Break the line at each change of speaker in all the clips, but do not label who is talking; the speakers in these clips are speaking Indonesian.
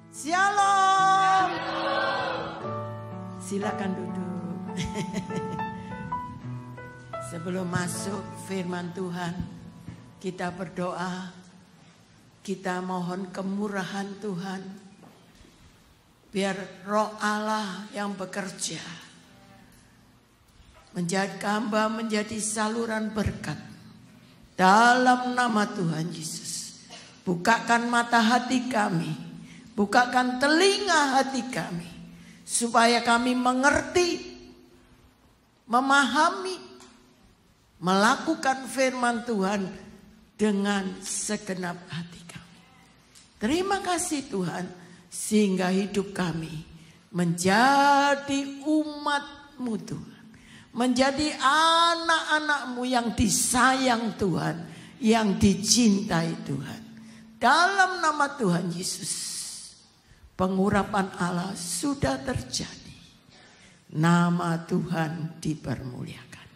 Shalom. Silakan duduk. Sebelum masuk firman Tuhan, kita berdoa. Kita mohon kemurahan Tuhan. Biar Roh Allah yang bekerja menjadikan hamba menjadi saluran berkat dalam nama Tuhan Yesus. Bukakan mata hati kami, bukakan telinga hati kami, supaya kami mengerti, memahami, melakukan firman Tuhan dengan segenap hati kami. Terima kasih Tuhan, sehingga hidup kami menjadi umat-Mu Tuhan. Menjadi anak-anak-Mu yang disayang Tuhan, yang dicintai Tuhan. Dalam nama Tuhan Yesus, pengurapan Allah sudah terjadi. Nama Tuhan dipermuliakan.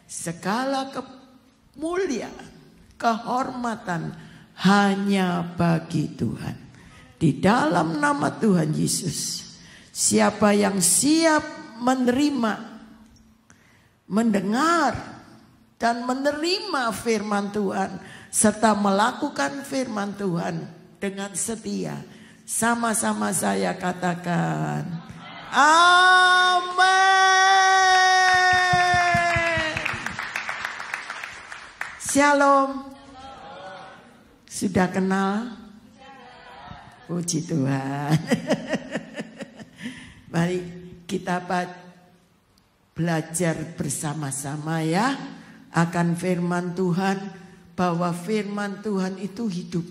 Segala kemuliaan, kehormatan hanya bagi Tuhan. Di dalam nama Tuhan Yesus, siapa yang siap menerima, mendengar dan menerima firman Tuhan serta melakukan firman Tuhan dengan setia, sama-sama saya katakan amin. Shalom. Sudah kenal? Puji Tuhan. Mari kita belajar bersama-sama ya akan firman Tuhan, bahwa firman Tuhan itu hidup.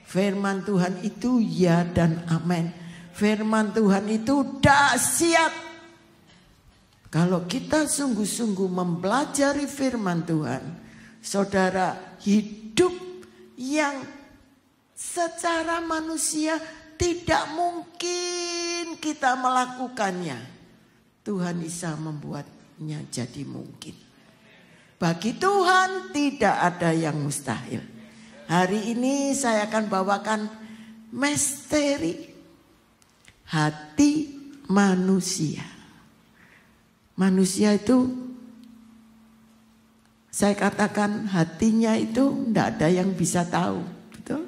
Firman Tuhan itu ya dan amin. Firman Tuhan itu dahsyat. Kalau kita sungguh-sungguh mempelajari firman Tuhan, saudara, hidup yang secara manusia tidak mungkin kita melakukannya, Tuhan bisa membuatnya jadi mungkin. Bagi Tuhan tidak ada yang mustahil. Hari ini saya akan bawakan misteri hati manusia. Manusia itu, saya katakan hatinya itu tidak ada yang bisa tahu. Betul?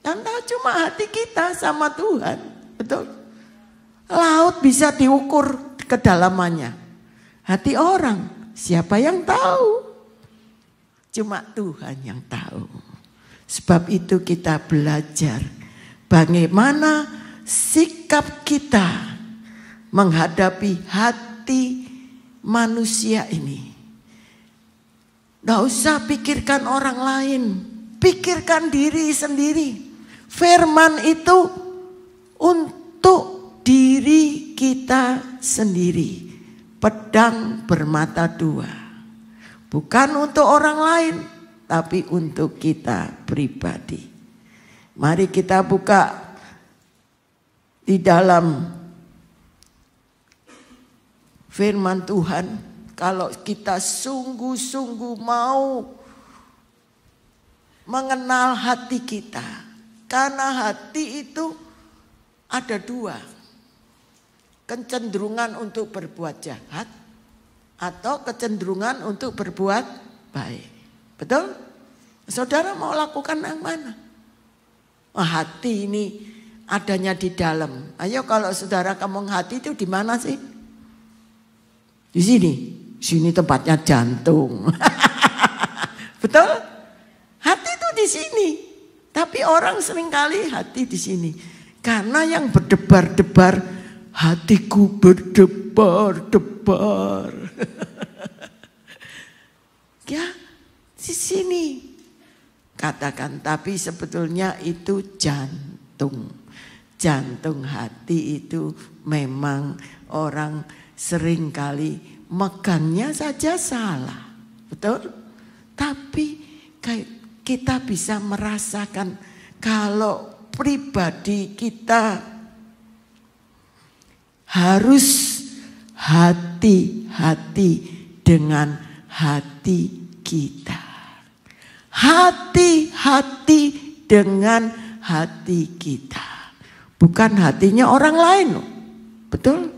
Yang tahu cuma hati kita sama Tuhan. Betul? Laut bisa diukur kedalamannya. Hati orang, siapa yang tahu? Cuma Tuhan yang tahu. Sebab itu kita belajar bagaimana sikap kita menghadapi hati manusia ini. Gak usah pikirkan orang lain, pikirkan diri sendiri. Firman itu untuk diri kita sendiri. Pedang bermata dua. Bukan untuk orang lain, tapi untuk kita pribadi. Mari kita buka di dalam firman Tuhan. Kalau kita sungguh-sungguh mau mengenal hati kita. Karena hati itu ada dua. Kecenderungan untuk berbuat jahat atau kecenderungan untuk berbuat baik. Betul? Saudara mau lakukan yang mana? Oh, hati ini adanya di dalam. Ayo kalau saudara ngomong hati itu di mana sih? Di sini. Sini tempatnya jantung. Betul? Hati itu di sini. Tapi orang seringkali hati di sini. Karena yang berdebar-debar, hatiku berdebar-debar. Ya, di sini. Katakan, tapi sebetulnya itu jantung. Jantung hati itu memang orang seringkali megangnya saja salah. Betul? Tapi kita bisa merasakan kalau pribadi kita harus hati-hati dengan hati kita. Hati-hati dengan hati kita. bukan hatinya orang lain. Betul?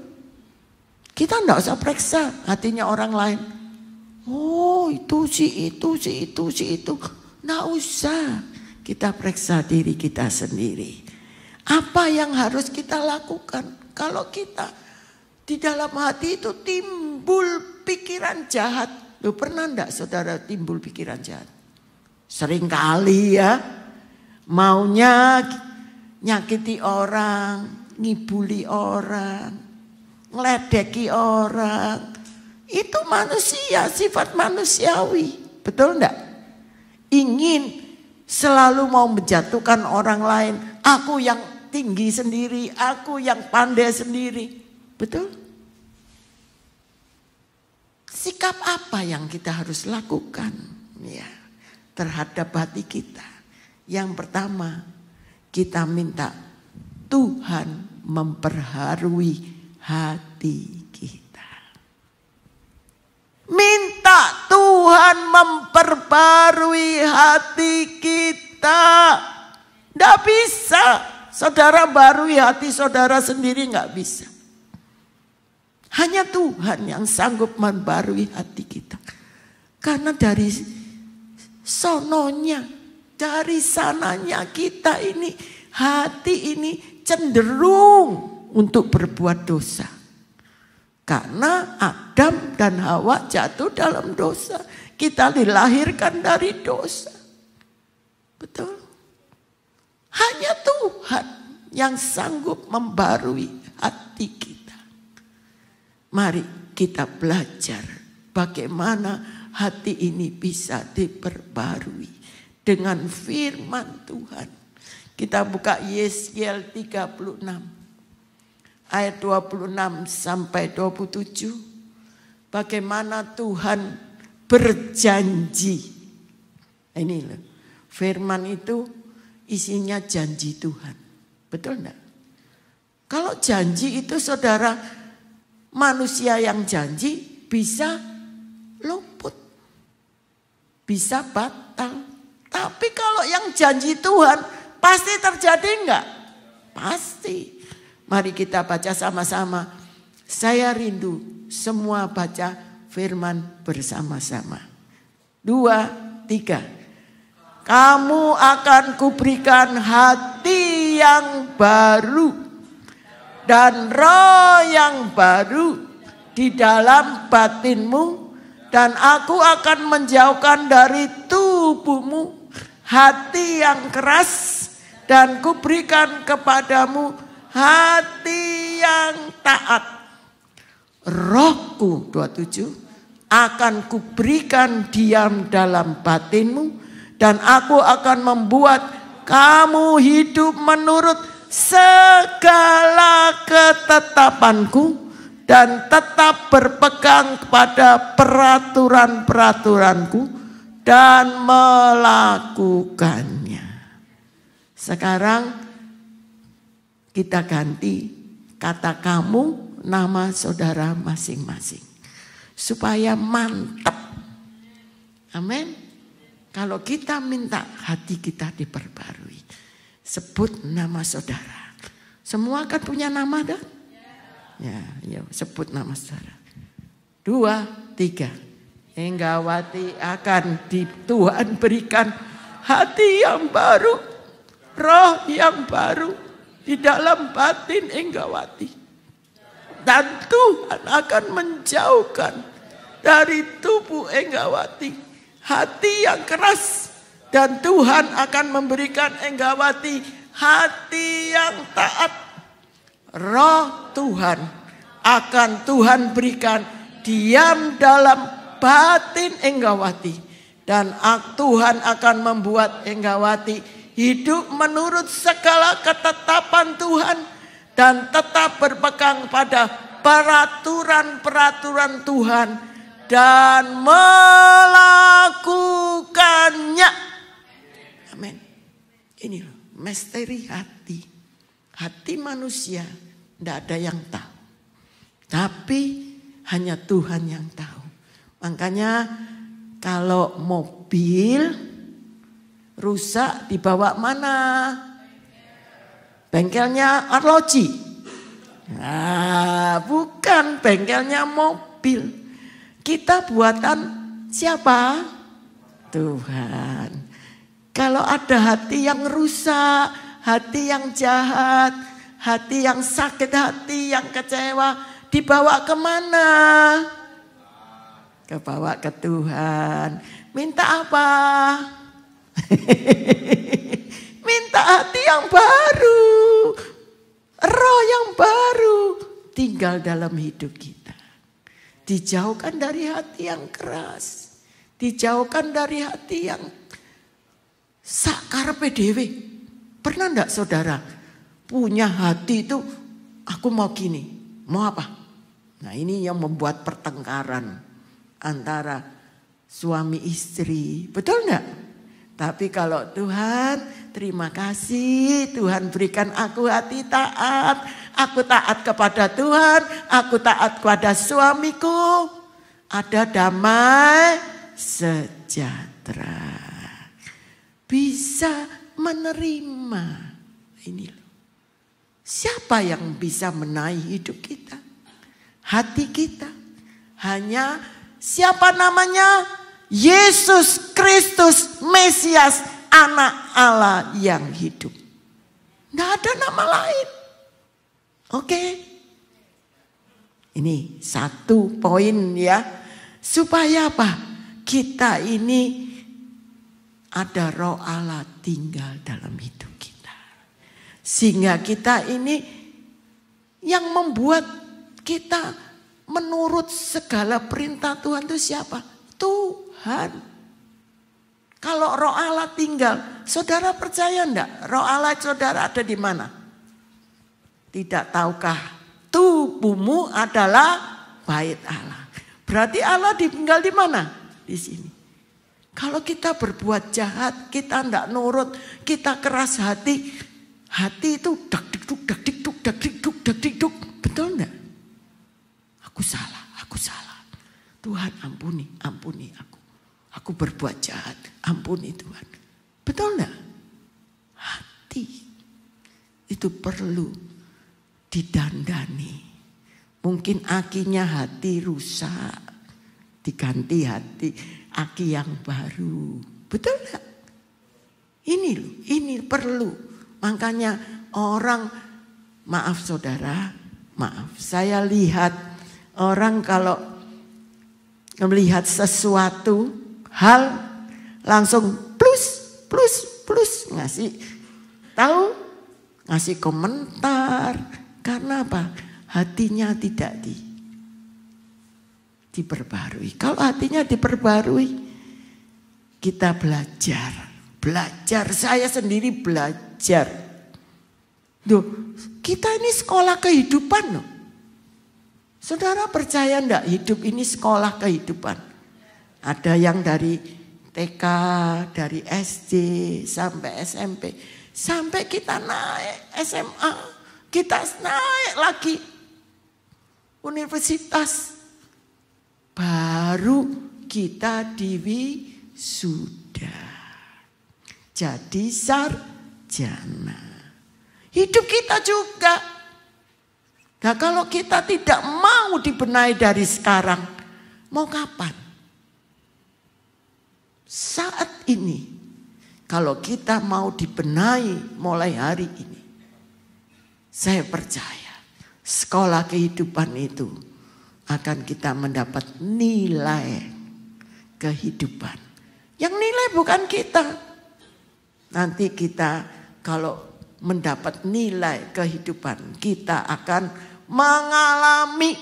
Kita enggak usah periksa hatinya orang lain. Oh itu, si itu. Enggak usah. Kita periksa diri kita sendiri. Apa yang harus kita lakukan? Kalau kita di dalam hati itu timbul pikiran jahat. Loh, pernah enggak saudara timbul pikiran jahat? Seringkali ya. Maunya nyakiti orang, ngibuli orang, ngeledeki orang. Itu manusia, sifat manusiawi. Betul enggak? Ingin selalu mau menjatuhkan orang lain. Aku yang tinggi sendiri, aku yang pandai sendiri. Betul? Sikap apa yang kita harus lakukan ya terhadap hati kita? Yang pertama, kita minta Tuhan memperbarui hati kita. Minta Tuhan memperbarui hati kita. Tidak bisa. Saudara barui hati saudara sendiri nggak bisa. Hanya Tuhan yang sanggup membarui hati kita. Karena dari sononya, dari sananya kita ini, hati ini cenderung untuk berbuat dosa. Karena Adam dan Hawa jatuh dalam dosa. Kita dilahirkan dari dosa. Betul? Hanya Tuhan yang sanggup membarui hati kita. Mari kita belajar bagaimana hati ini bisa diperbarui dengan firman Tuhan. Kita buka Yeskiel 36 ayat 26 sampai 27. Bagaimana Tuhan berjanji. Ini loh, firman itu isinya janji Tuhan. Betul enggak? Kalau janji itu saudara, manusia yang janji bisa luput, bisa batal. Tapi kalau yang janji Tuhan pasti terjadi enggak? Pasti. Mari kita baca sama-sama. Saya rindu semua baca firman bersama-sama. 2, 3. Kamu akan kuberikan hati yang baru dan roh yang baru di dalam batinmu, dan aku akan menjauhkan dari tubuhmu hati yang keras, dan kuberikan kepadamu hati yang taat. Rohku 27 akan kuberikan diam dalam batinmu, dan aku akan membuat kamu hidup menurut segala ketetapanku dan tetap berpegang kepada peraturan-peraturanku dan melakukannya. Sekarang kita ganti kata kamu, nama saudara masing-masing. Supaya mantap. Amin. Kalau kita minta hati kita diperbarui, sebut nama saudara. Semua kan punya nama dah? Ya, sebut nama saudara. 2, 3. Enggawati akan Tuhan berikan hati yang baru, roh yang baru di dalam batin Enggawati. Dan Tuhan akan menjauhkan dari tubuh Enggawati hati yang keras. Dan Tuhan akan memberikan Enggawati hati yang taat. Roh Tuhan akan Tuhan berikan diam dalam batin Enggawati. Dan Tuhan akan membuat Enggawati hidup menurut segala ketetapan Tuhan. Dan tetap berpegang pada peraturan-peraturan Tuhan. Dan melakukannya. Amin. Ini loh, misteri hati. Hati manusia tidak ada yang tahu. Tapi hanya Tuhan yang tahu. Makanya kalau mobil rusak dibawa mana? Bengkelnya arloji. Nah, bukan bengkelnya mobil. Kita buatan siapa? Tuhan. Kalau ada hati yang rusak, hati yang jahat, hati yang sakit hati, yang kecewa, dibawa kemana? Kebawa ke Tuhan. Minta apa? Minta hati yang baru. Roh yang baru tinggal dalam hidup kita. Dijauhkan dari hati yang keras. Dijauhkan dari hati yang sakarepe dhewe. Pernah enggak saudara punya hati itu, aku mau gini, mau apa? Nah ini yang membuat pertengkaran antara suami istri, betul enggak? Tapi kalau Tuhan, terima kasih Tuhan berikan aku hati taat. Aku taat kepada Tuhan, aku taat kepada suamiku. Ada damai sejahtera. Bisa menerima. Ini loh. Siapa yang bisa menaik hidup kita? Hati kita. Hanya siapa namanya? Yesus Kristus Mesias, anak Allah yang hidup. Tidak ada nama lain. Oke. Ini satu poin ya. Supaya apa? Kita ini ada roh Allah tinggal dalam hidup kita. Sehingga kita ini yang membuat kita menurut segala perintah Tuhan itu siapa? Tuhan. Kalau roh Allah tinggal, saudara percaya enggak? Roh Allah saudara ada di mana? Tidak tahukah tubuhmu adalah bait Allah. Berarti Allah tinggal di mana? Di sini. Kalau kita berbuat jahat, kita enggak nurut, kita keras hati, hati itu dak dikduk, dak dikduk, dak dikduk, dak dikduk. Betul enggak? Aku salah, aku salah. Tuhan ampuni, ampuni aku. Aku berbuat jahat, ampuni Tuhan. Betul enggak? Hati itu perlu didandani. Mungkin akinya hati rusak, diganti hati aki yang baru. Betul enggak? Ini loh, ini perlu. Makanya orang, maaf saudara, maaf. Saya lihat orang kalau melihat sesuatu hal langsung plus ngasih tahu, ngasih komentar. Karena apa? Hatinya tidak diperbarui. Kalau hatinya diperbarui, kita belajar. Saya sendiri belajar. Duh, kita ini sekolah kehidupan loh. Saudara percaya enggak hidup ini sekolah kehidupan? Ada yang dari TK, dari SD sampai SMP. Sampai kita naik SMA, kita naik lagi universitas. Baru kita diwisuda. Jadi sarjana. Hidup kita juga. Nah kalau kita tidak mau dibenahi dari sekarang, mau kapan? Saat ini, kalau kita mau dibenahi mulai hari ini, saya percaya sekolah kehidupan itu akan kita mendapat nilai kehidupan. Yang nilai bukan kita. Nanti kita kalau mendapat nilai kehidupan, kita akan mengalami.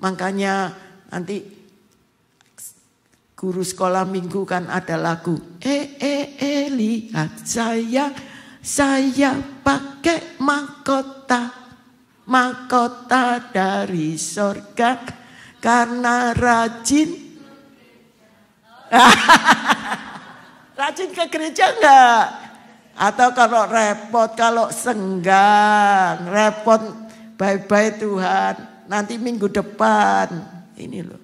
Makanya nanti guru sekolah minggu kan ada lagu. Lihat saya pakai mahkota dari sorga karena rajin. Rajin ke gereja enggak? Atau kalau repot, kalau senggang, repot, bye-bye Tuhan. Nanti minggu depan. Ini loh.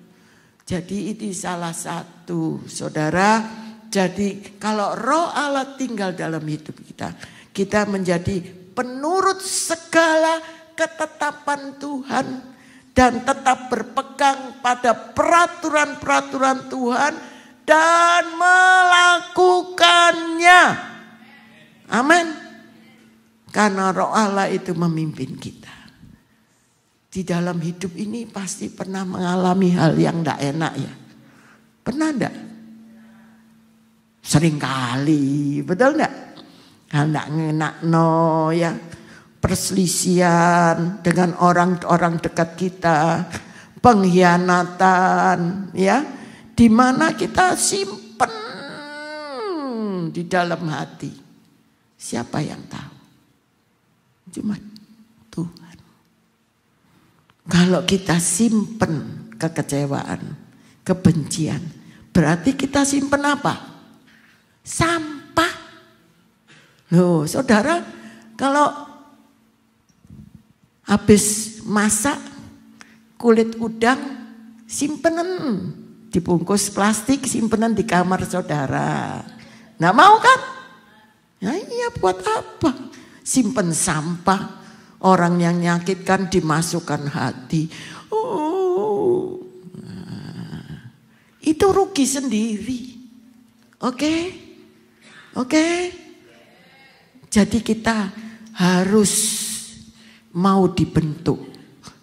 Jadi itu salah satu, saudara. Jadi kalau roh Allah tinggal dalam hidup kita, Kita menjadi penurut segala ketetapan Tuhan. Dan tetap berpegang pada peraturan-peraturan Tuhan. Dan melakukannya. Amin. Karena Roh Allah itu memimpin kita. Di dalam hidup ini pasti pernah mengalami hal yang tidak enak ya. Pernah enggak? Seringkali, betul enggak? Hal enggak enak no ya. Perselisihan dengan orang-orang dekat kita. Pengkhianatan ya. Di mana kita simpen di dalam hati. Siapa yang tahu? Cuma Tuhan. Kalau kita simpen kekecewaan, kebencian, berarti kita simpen apa? Sampah. Loh, saudara, kalau habis masak kulit udang simpenan dibungkus plastik, simpenan di kamar saudara. Nggak mau kan? Ya iya, buat apa? Simpen sampah. Orang yang menyakitkan dimasukkan hati. Itu rugi sendiri. Oke? Jadi kita harus mau dibentuk.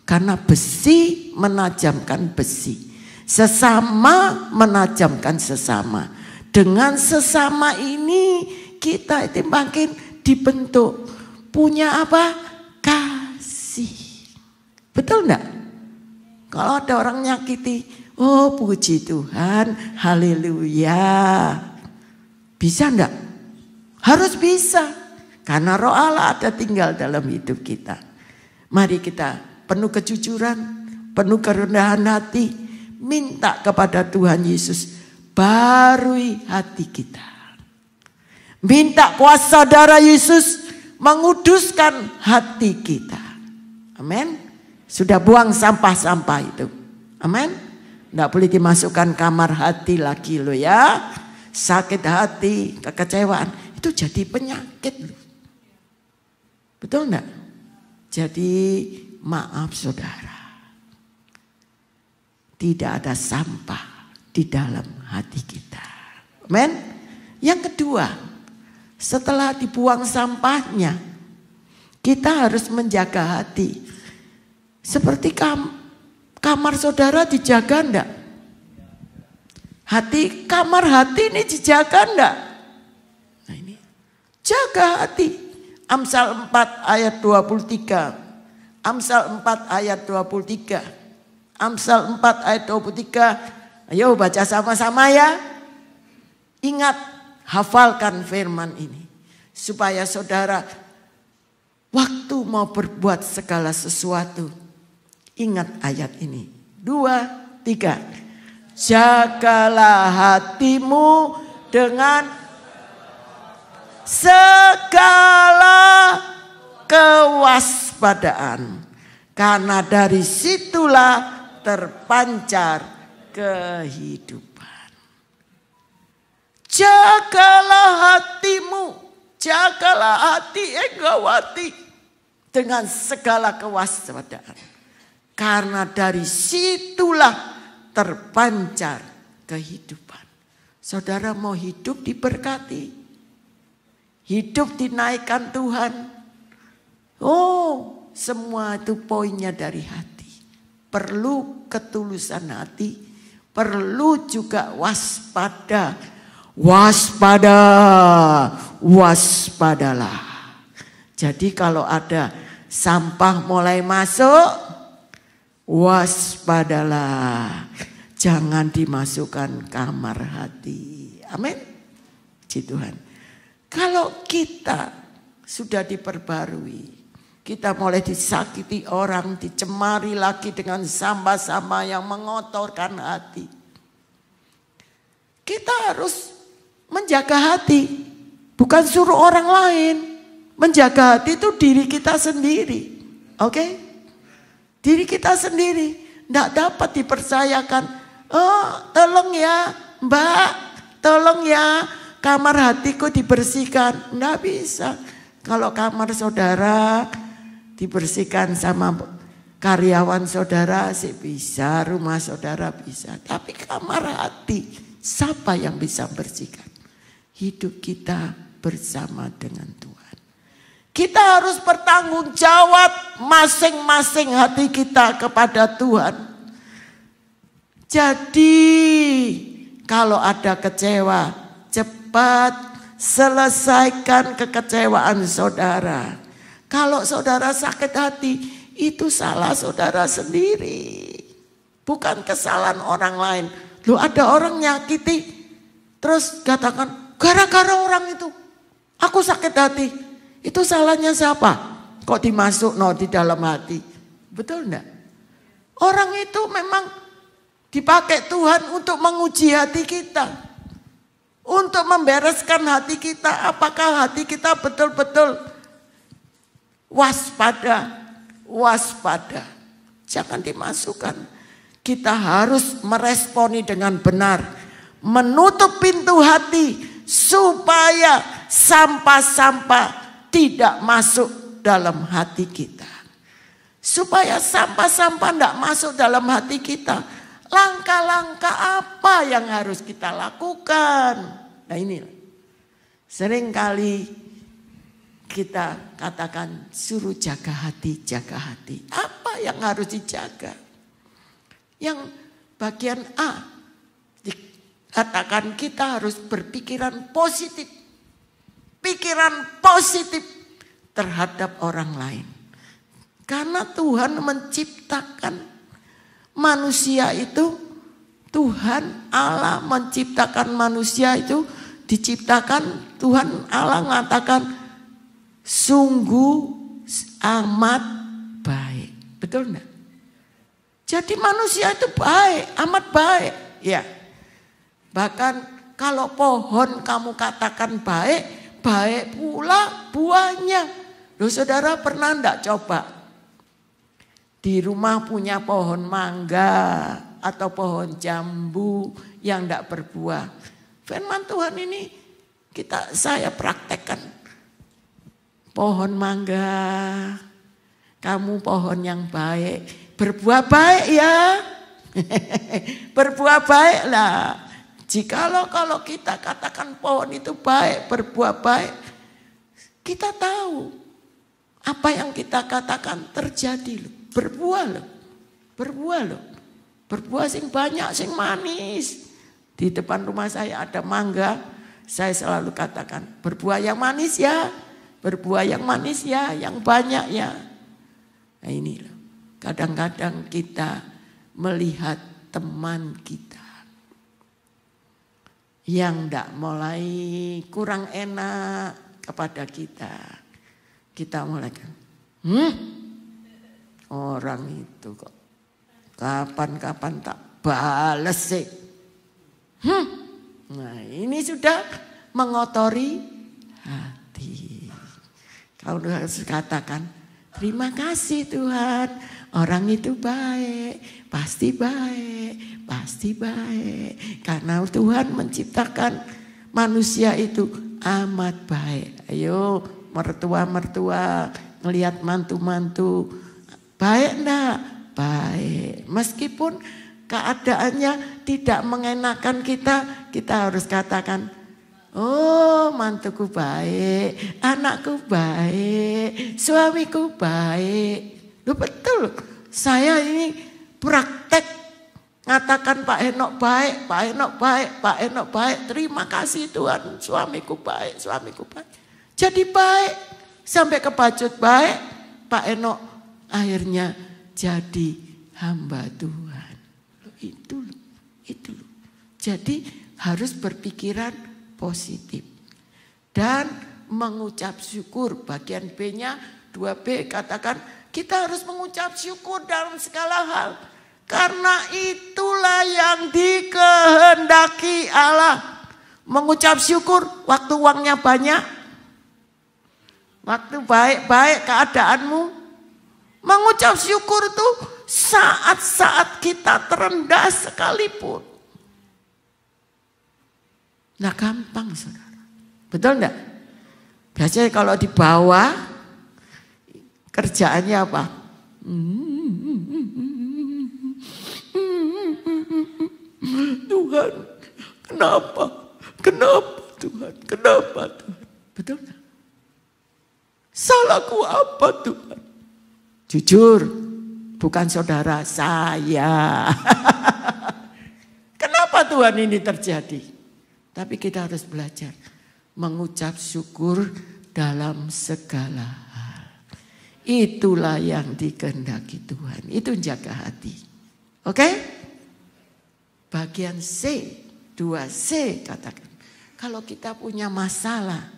Karena besi menajamkan besi. Sesama menajamkan sesama. Dengan sesama ini kita itu makin dibentuk. Punya apa? Kasih. Betul enggak? Kalau ada orang nyakiti, oh puji Tuhan, haleluya. Bisa enggak? Harus bisa. Karena Roh Allah ada tinggal dalam hidup kita. Mari kita penuh kejujuran, penuh kerendahan hati, minta kepada Tuhan Yesus, barui hati kita. Minta kuasa darah Yesus menguduskan hati kita. Amin. Sudah buang sampah-sampah itu. Amin. Tidak boleh dimasukkan kamar hati lagi loh ya. Sakit hati, kekecewaan. Itu jadi penyakit loh. Betul enggak? Jadi maaf saudara. Tidak ada sampah di dalam hati kita. Amin. Yang kedua. Setelah dibuang sampahnya, kita harus menjaga hati. Seperti kamar saudara dijaga enggak? Kamar hati ini dijaga enggak? Nah ini, jaga hati. Amsal 4 ayat 23. Amsal 4 ayat 23. Amsal 4 ayat 23. Ayo baca sama-sama ya. Ingat. Hafalkan firman ini. Supaya saudara waktu mau berbuat segala sesuatu. Ingat ayat ini. 2, 3. Jagalah hatimu dengan segala kewaspadaan. Karena dari situlah terpancar kehidupan. Jagalah hatimu, jagalah hati Enggawati dengan segala kewaspadaan. Karena dari situlah terpancar kehidupan. Saudara mau hidup diberkati, hidup dinaikkan Tuhan. Oh, semua itu poinnya dari hati. Perlu ketulusan hati, perlu juga waspada. Waspadalah. Jadi kalau ada sampah mulai masuk, waspadalah. Jangan dimasukkan kamar hati. Amin. Puji Tuhan. Kalau kita sudah diperbarui, kita mulai disakiti orang, dicemari lagi dengan sampah-sampah yang mengotorkan hati. Kita harus menjaga hati, bukan suruh orang lain. Menjaga hati itu diri kita sendiri. Oke? Diri kita sendiri. Tidak dapat dipercayakan. Oh, tolong ya Mbak, tolong ya kamar hatiku dibersihkan. Tidak bisa. Kalau kamar saudara dibersihkan sama karyawan saudara sih bisa, rumah saudara bisa. Tapi kamar hati, siapa yang bisa bersihkan? Hidup kita bersama dengan Tuhan. Kita harus bertanggung jawab masing-masing hati kita kepada Tuhan. Jadi kalau ada kecewa, cepat selesaikan kekecewaan saudara. Kalau saudara sakit hati, itu salah saudara sendiri. Bukan kesalahan orang lain. Loh, ada orang nyakiti, terus katakan, gara-gara orang itu, aku sakit hati. Itu salahnya siapa? Kok dimasuk di dalam hati? Betul enggak? Orang itu memang dipakai Tuhan untuk menguji hati kita. Untuk membereskan hati kita, apakah hati kita betul-betul waspada. Jangan dimasukkan. Kita harus meresponi dengan benar. Menutup pintu hati supaya sampah-sampah tidak masuk dalam hati kita. Supaya sampah-sampah tidak masuk dalam hati kita. Langkah-langkah apa yang harus kita lakukan? Nah ini seringkali kita katakan suruh jaga hati, jaga hati. Apa yang harus dijaga? Yang bagian A dikatakan kita harus berpikiran positif. Pikiran positif terhadap orang lain. Karena Tuhan menciptakan manusia itu, Tuhan Allah menciptakan manusia itu, diciptakan Tuhan Allah mengatakan sungguh amat baik. Betul enggak? Jadi manusia itu baik, amat baik. Ya. Bahkan kalau pohon kamu katakan baik, baik pula buahnya. Loh, saudara pernah enggak coba? Di rumah punya pohon mangga atau pohon jambu yang tidak berbuah. Firman Tuhan ini saya praktekkan. Pohon mangga, kamu pohon yang baik, berbuah baik ya. Berbuah baiklah. Kalau kita katakan pohon itu baik, berbuah baik, kita tahu apa yang kita katakan terjadi loh. Berbuah loh. Berbuah sing banyak, sing manis. Di depan rumah saya ada mangga. Saya selalu katakan, berbuah yang manis ya. Berbuah yang manis ya, yang banyak ya. Nah ini loh. Kadang-kadang kita melihat teman kita yang tidak mulai kurang enak kepada kita. Kita mulai orang itu kok kapan-kapan tak bales sih. Nah ini sudah mengotori hati. Kau harus katakan terima kasih Tuhan. Orang itu baik, pasti baik, pasti baik. Karena Tuhan menciptakan manusia itu amat baik. Ayo mertua-mertua ngelihat mantu-mantu. Baik enggak? Baik. Meskipun keadaannya tidak mengenakan kita, kita harus katakan, oh mantuku baik, anakku baik, suamiku baik. Loh betul, saya ini praktek ngatakan Pak Henok baik, Pak Henok baik, Pak Henok baik. Terima kasih Tuhan, suamiku baik, suamiku baik. Jadi baik, sampai kebacut baik, Pak Henok akhirnya jadi hamba Tuhan. Itu loh. Jadi harus berpikiran positif. Dan mengucap syukur. Bagian B-nya 2B katakan kita harus mengucap syukur dalam segala hal. Karena itulah yang dikehendaki Allah. Mengucap syukur waktu uangnya banyak. Waktu baik-baik keadaanmu. Mengucap syukur itu saat-saat kita terendah sekalipun. Nah gampang saudara. Betul enggak? Biasanya kalau di bawah kerjaannya apa? Tuhan, kenapa? Kenapa Tuhan? Kenapa Tuhan? Betul gak? Salahku apa Tuhan? Jujur, bukan saudara, saya. Kenapa Tuhan ini terjadi? Tapi kita harus belajar mengucap syukur dalam segala hal. Itulah yang dikehendaki Tuhan. Itu jaga hati. Oke? Bagian C, 2C katakan. Kalau kita punya masalah,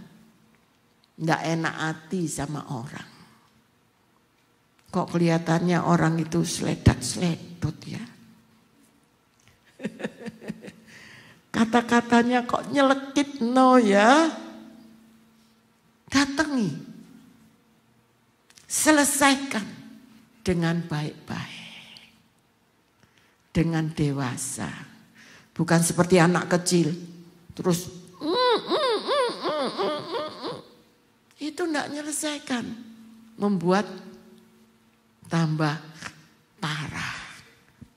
enggak enak hati sama orang. Kok kelihatannya orang itu seledat-seledot ya. Kata-katanya kok nyelekit no ya. Datangi. Selesaikan dengan baik-baik. Dengan dewasa. Bukan seperti anak kecil. Terus itu enggak menyelesaikan. Membuat tambah parah.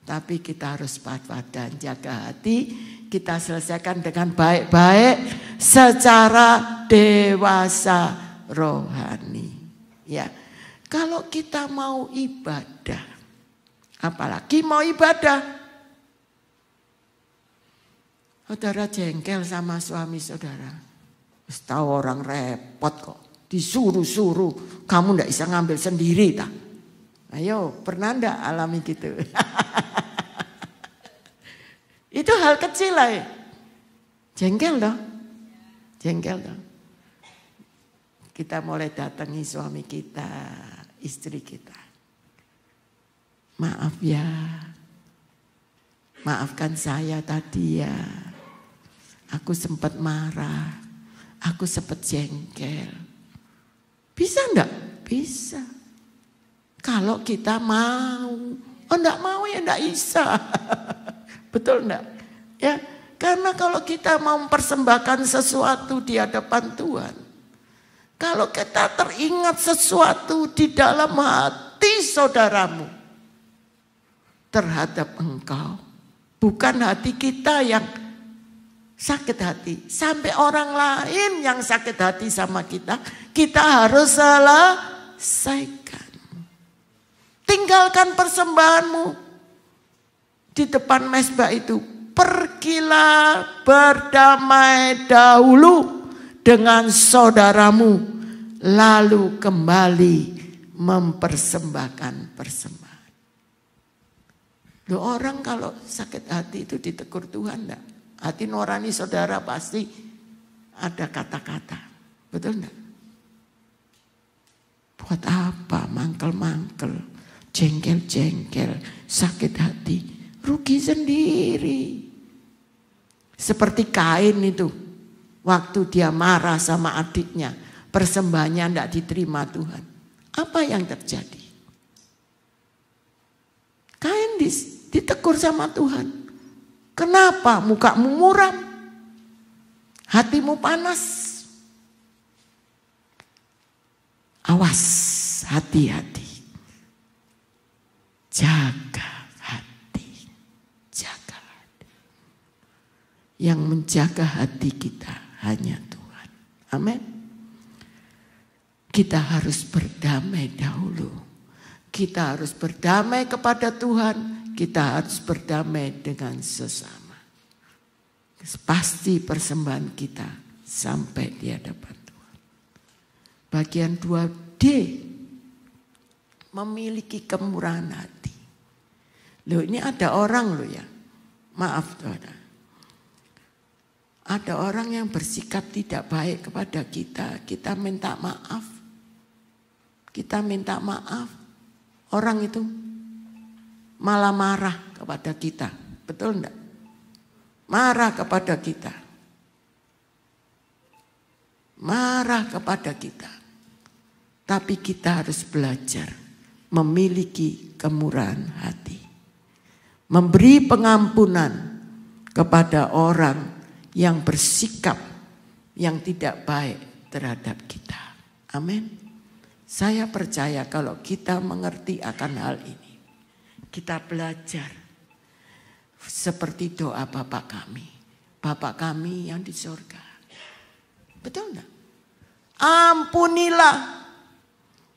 Tapi kita harus waspada, jaga hati. Kita selesaikan dengan baik-baik secara dewasa rohani. Ya, kalau kita mau ibadah, apalagi mau ibadah, saudara jengkel sama suami saudara. Tahu orang repot kok, disuruh-suruh, kamu ndak bisa ngambil sendiri tak? Ayo, pernah ndak alami gitu? Itu hal kecil lah ya. Jengkel dong. Jengkel dong. Kita mulai datangi suami kita, istri kita. Maaf ya. Maafkan saya tadi ya. Aku sempat marah. Aku sempat jengkel. Bisa enggak? Bisa. Kalau kita mau. Oh enggak mau ya enggak bisa. Betul enggak? Ya, karena kalau kita mau mempersembahkan sesuatu di hadapan Tuhan, kalau kita teringat sesuatu di dalam hati saudaramu terhadap engkau, bukan hati kita yang sakit hati, sampai orang lain yang sakit hati sama kita, kita harus selesaikan. Tinggalkan persembahanmu di depan mezbah itu, pergilah berdamai dahulu dengan saudaramu, lalu kembali mempersembahkan persembahan. Loh, orang kalau sakit hati itu ditegur Tuhan enggak? Hati nurani saudara pasti ada kata-kata, betul enggak? Buat apa mangkel-mangkel, jengkel-jengkel, sakit hati? Rugi sendiri. Seperti Kain itu. Waktu dia marah sama adiknya. Persembahannya tidak diterima Tuhan. Apa yang terjadi? Kain ditegur sama Tuhan. Kenapa mukamu muram? Hatimu panas? Awas, hati-hati. Jaga. Yang menjaga hati kita hanya Tuhan. Amin. Kita harus berdamai dahulu. Kita harus berdamai kepada Tuhan. Kita harus berdamai dengan sesama. Pasti persembahan kita sampai di hadapan Tuhan. Bagian 2D. Memiliki kemurahan hati. Loh, ini ada orang loh ya. Maaf saudara. Ada orang yang bersikap tidak baik kepada kita. Kita minta maaf. Kita minta maaf. Orang itu malah marah kepada kita. Betul enggak? Marah kepada kita. Marah kepada kita. Tapi kita harus belajar memiliki kemurahan hati. Memberi pengampunan kepada orang yang bersikap yang tidak baik terhadap kita. Amin. Saya percaya kalau kita mengerti akan hal ini, kita belajar seperti doa Bapa kami. Bapa kami yang di surga. Betul enggak? Ampunilah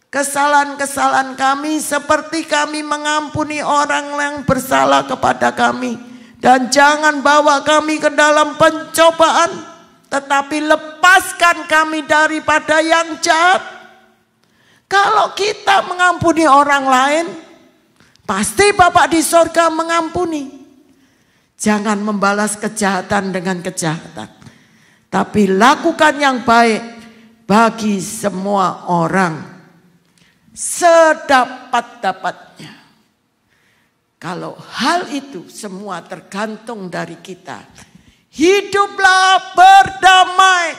kesalahan-kesalahan kami seperti kami mengampuni orang yang bersalah kepada kami. Dan jangan bawa kami ke dalam pencobaan, tetapi lepaskan kami daripada yang jahat. Kalau kita mengampuni orang lain, pasti Bapak di surga mengampuni. Jangan membalas kejahatan dengan kejahatan, tapi lakukan yang baik bagi semua orang sedapat-dapatnya. Kalau hal itu semua tergantung dari kita, hiduplah berdamai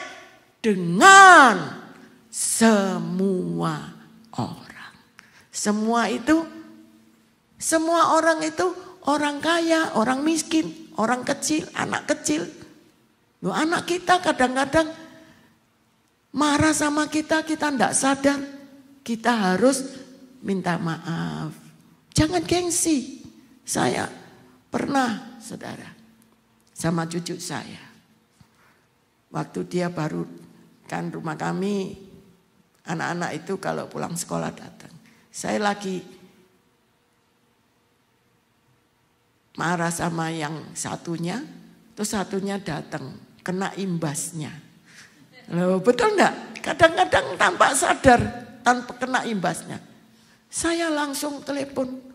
dengan semua orang. Semua orang itu orang kaya, orang miskin, orang kecil, anak kecil. Loh, anak kita kadang-kadang marah sama kita tidak sadar. Kita harus minta maaf. Jangan gengsi. Saya pernah, saudara, sama cucu saya. Waktu dia baru, kan rumah kami, anak-anak itu kalau pulang sekolah datang. Saya lagi marah sama yang satunya, terus satunya datang, kena imbasnya. Loh, betul enggak? Kadang-kadang tanpa sadar, tanpa kena imbasnya. Saya langsung telepon.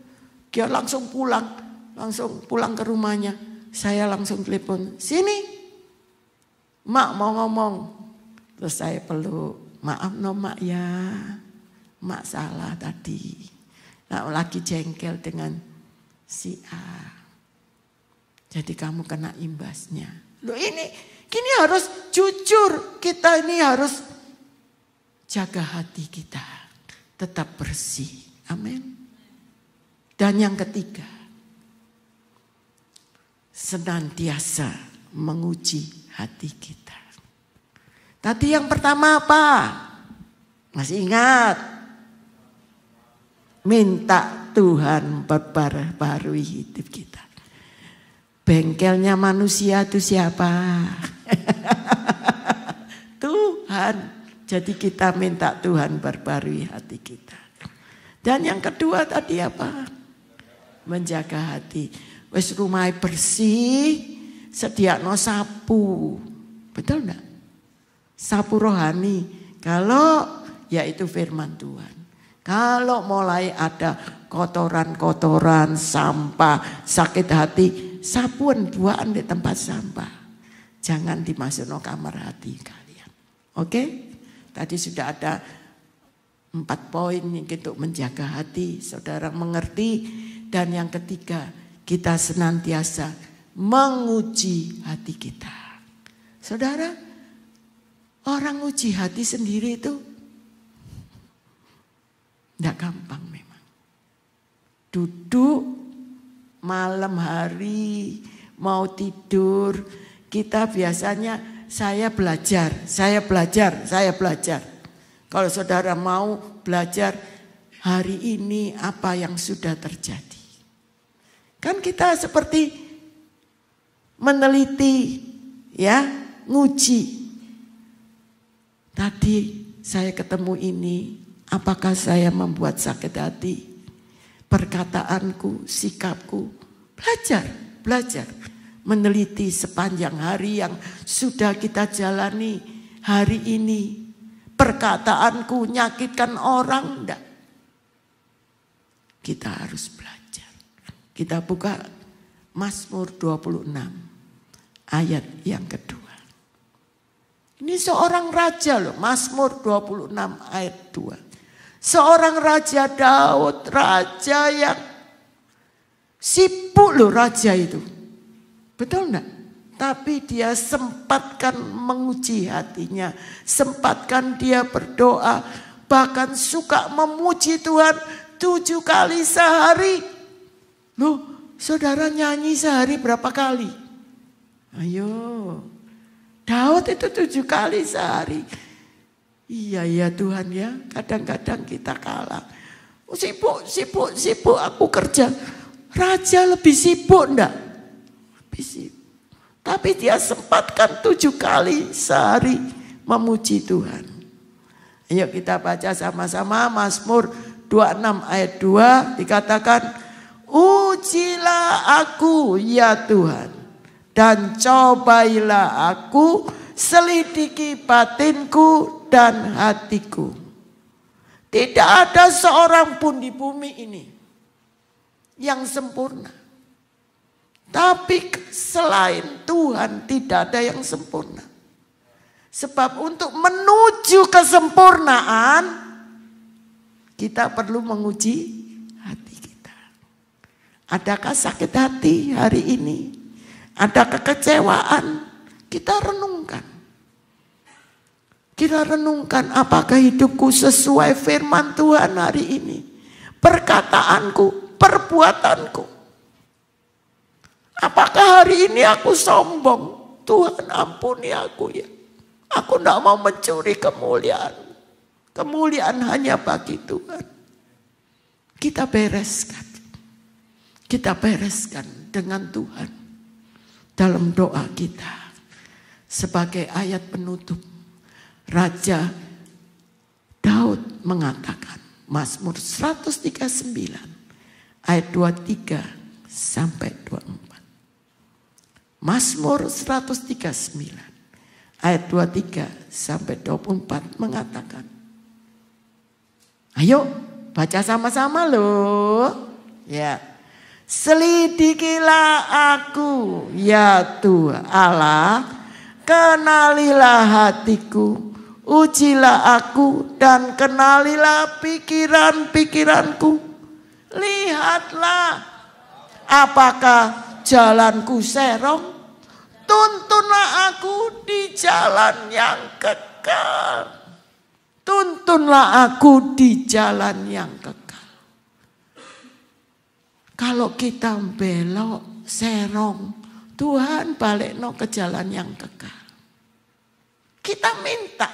Dia langsung pulang ke rumahnya. Saya langsung telepon, sini, Mak mau ngomong. Terus saya peluk, maaf no Mak ya, Mak salah tadi. Nah, lagi jengkel dengan si A. Jadi kamu kena imbasnya. Loh ini harus jujur, kita ini harus jaga hati kita, tetap bersih. Amin. Dan yang ketiga, senantiasa menguji hati kita. Tadi yang pertama apa? Masih ingat? Minta Tuhan perbarui hidup kita. Bengkelnya manusia itu siapa? Tuhan. Jadi kita minta Tuhan perbarui hati kita. Dan yang kedua tadi apa? Menjaga hati. Wes rumah bersih, sediakno sapu. Betul enggak? Sapu rohani. Kalau yaitu firman Tuhan. Kalau mulai ada kotoran-kotoran, sampah, sakit hati, sapuan buaan di tempat sampah. Jangan dimasukkan ke kamar hati kalian. Oke? Tadi sudah ada 4 poin untuk menjaga hati. Saudara mengerti. Dan yang ketiga, kita senantiasa menguji hati kita. Saudara, orang uji hati sendiri itu tidak gampang memang. Duduk malam hari, mau tidur, kita biasanya saya belajar. Kalau saudara mau belajar hari ini apa yang sudah terjadi. Kan kita seperti meneliti, ya, nguji. Tadi saya ketemu ini, apakah saya membuat sakit hati? Perkataanku, sikapku, belajar. Meneliti sepanjang hari yang sudah kita jalani hari ini. Perkataanku nyakitkan orang enggak? Kita harus belajar. Kita buka Mazmur 26 ayat yang kedua. Ini seorang raja loh, Mazmur 26 ayat 2. Seorang raja Daud, raja yang sibuk loh raja itu. Betul enggak? Tapi dia sempatkan menguji hatinya, sempatkan dia berdoa, bahkan suka memuji Tuhan 7 kali sehari. Loh, saudara nyanyi sehari berapa kali? Ayo, Daud itu 7 kali sehari. Iya ya Tuhan ya, kadang-kadang kita kalah. Sibuk aku kerja. Raja lebih sibuk enggak? Lebih sibuk. Tapi dia sempatkan 7 kali sehari memuji Tuhan. Ayo kita baca sama-sama Mazmur 26 ayat 2 dikatakan, ujilah aku ya Tuhan dan cobailah aku, selidiki batinku dan hatiku. Tidak ada seorang pun di bumi ini yang sempurna. Tapi selain Tuhan tidak ada yang sempurna. Sebab untuk menuju kesempurnaan kita perlu menguji hati kita. Adakah sakit hati hari ini? Ada kekecewaan? Kita renungkan. Kita renungkan apakah hidupku sesuai firman Tuhan hari ini. Perkataanku, perbuatanku. Apakah hari ini aku sombong? Tuhan ampuni aku ya. Aku tidak mau mencuri kemuliaan. Kemuliaan hanya bagi Tuhan. Kita bereskan. Kita bereskan dengan Tuhan. Dalam doa kita. Sebagai ayat penutup. Raja Daud mengatakan. Mazmur 139. Ayat 23 sampai 24. Mazmur 139. Ayat 23 sampai 24 mengatakan. Ayo baca sama-sama loh. Ya. Selidikilah aku ya Tuhan Allah. Kenalilah hatiku. Ujilah aku dan kenalilah pikiran-pikiranku. Lihatlah apakah jalanku serong. Tuntunlah aku di jalan yang kekal. Tuntunlah aku di jalan yang kekal. Kalau kita belok, serong, Tuhan balikno ke jalan yang kekal. Kita minta,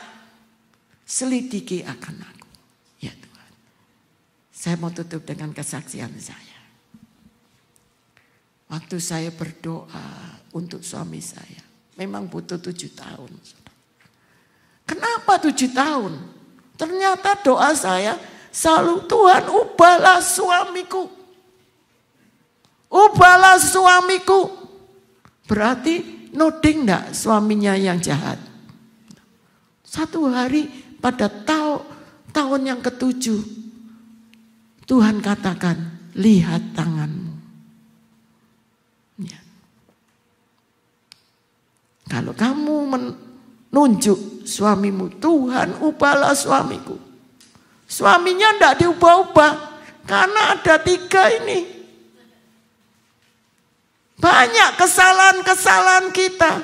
selidiki akan aku. Ya Tuhan. Saya mau tutup dengan kesaksian saya. Waktu saya berdoa untuk suami saya. Memang butuh 7 tahun. Kenapa 7 tahun? Ternyata doa saya selalu, Tuhan ubahlah suamiku. Ubahlah suamiku. Berarti noding enggak suaminya yang jahat? Satu hari pada tahun yang ke-7. Tuhan katakan, lihat tanganmu. Ya. Kalau kamu menunjuk suamimu, Tuhan ubahlah suamiku. Suaminya tidak diubah-ubah. Karena ada 3 ini. Banyak kesalahan-kesalahan kita.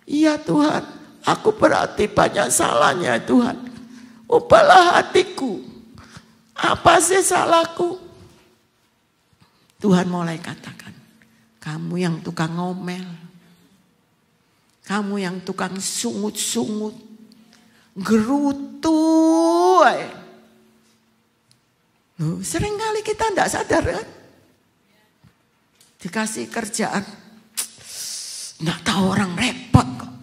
Iya Tuhan, aku berarti banyak salahnya Tuhan. Ubahlah hatiku. Apa sih salahku? Tuhan mulai katakan, kamu yang tukang ngomel. Kamu yang tukang sungut-sungut. Gerutu. Seringkali kita tidak sadar kan. Dikasih kerjaan. Tidak tahu orang repot kok.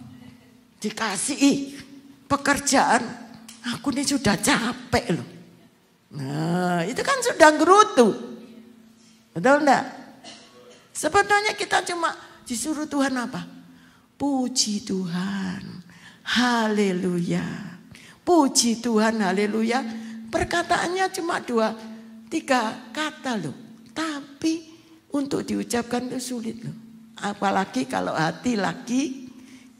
Dikasih pekerjaan. Aku ini sudah capek loh. Nah itu kan sudah gerutu. Betul enggak? Sebetulnya kita cuma disuruh Tuhan apa? Puji Tuhan. Haleluya. Puji Tuhan, haleluya. Perkataannya cuma 2-3 kata loh. Tapi untuk diucapkan itu sulit loh. Apalagi kalau hati lagi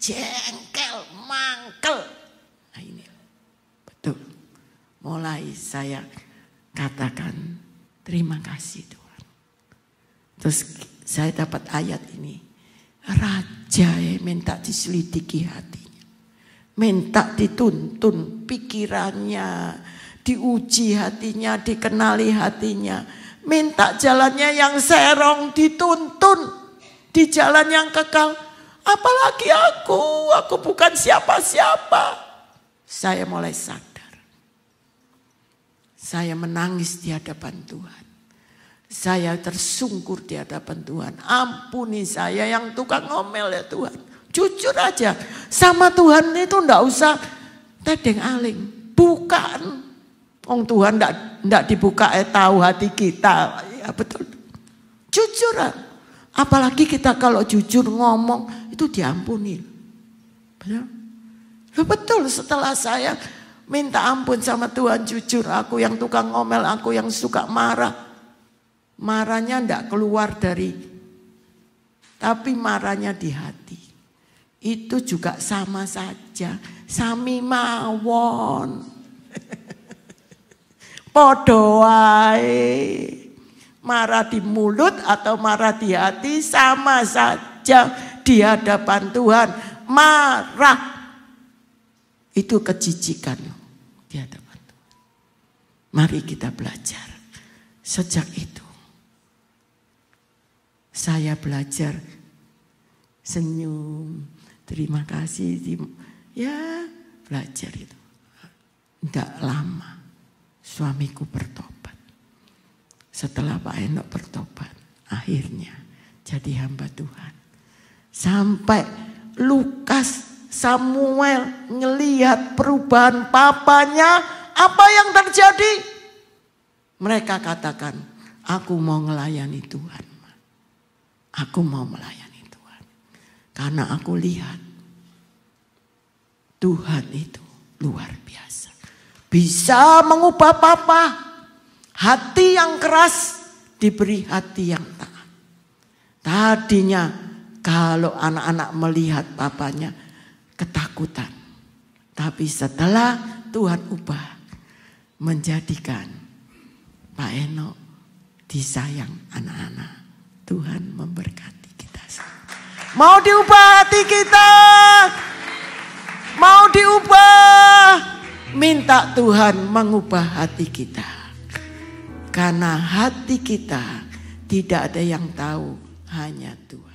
jengkel, mangkel. Nah ini betul. Mulai saya katakan terima kasih Tuhan. Terus saya dapat ayat ini. Raja minta diselidiki hatinya. Minta dituntun pikirannya. Diuji hatinya, dikenali hatinya. Minta jalannya yang serong dituntun. Di jalan yang kekal. Apalagi aku bukan siapa-siapa. saya mulai sadar. Saya menangis di hadapan Tuhan. Saya tersungkur di hadapan Tuhan. Ampuni saya yang tukang ngomel ya Tuhan. Jujur aja. Sama Tuhan itu enggak usah tedeng aling. Bukan. Tuhan enggak dibuka tahu hati kita. Ya betul. Jujur. Apalagi kita kalau jujur ngomong itu diampuni. Betul. Betul, setelah saya minta ampun sama Tuhan, jujur aku yang tukang ngomel, aku yang suka marah. Marahnya enggak keluar tapi marahnya di hati. Itu juga sama saja, sami mawon. Podo wae. Marah di mulut atau marah di hati sama saja di hadapan Tuhan. Marah. Itu kejijikan di hadapan Tuhan. Mari kita belajar. Sejak itu saya belajar senyum, terima kasih. Ya belajar itu. Tidak lama suamiku bertobat. Setelah Pak Enok bertobat, akhirnya jadi hamba Tuhan. Sampai Lukas Samuel ngelihat perubahan papanya, apa yang terjadi? Mereka katakan, aku mau melayani Tuhan. Aku mau melayani Tuhan. Karena aku lihat Tuhan itu luar biasa. Bisa mengubah papa. Hati yang keras diberi hati yang taat. Tadinya kalau anak-anak melihat papanya ketakutan. Tapi setelah Tuhan ubah, menjadikan Pak Enok disayang anak-anak. Tuhan memberkati kita semua. Mau diubah hati kita? Mau diubah? Minta Tuhan mengubah hati kita. Karena hati kita tidak ada yang tahu, hanya Tuhan.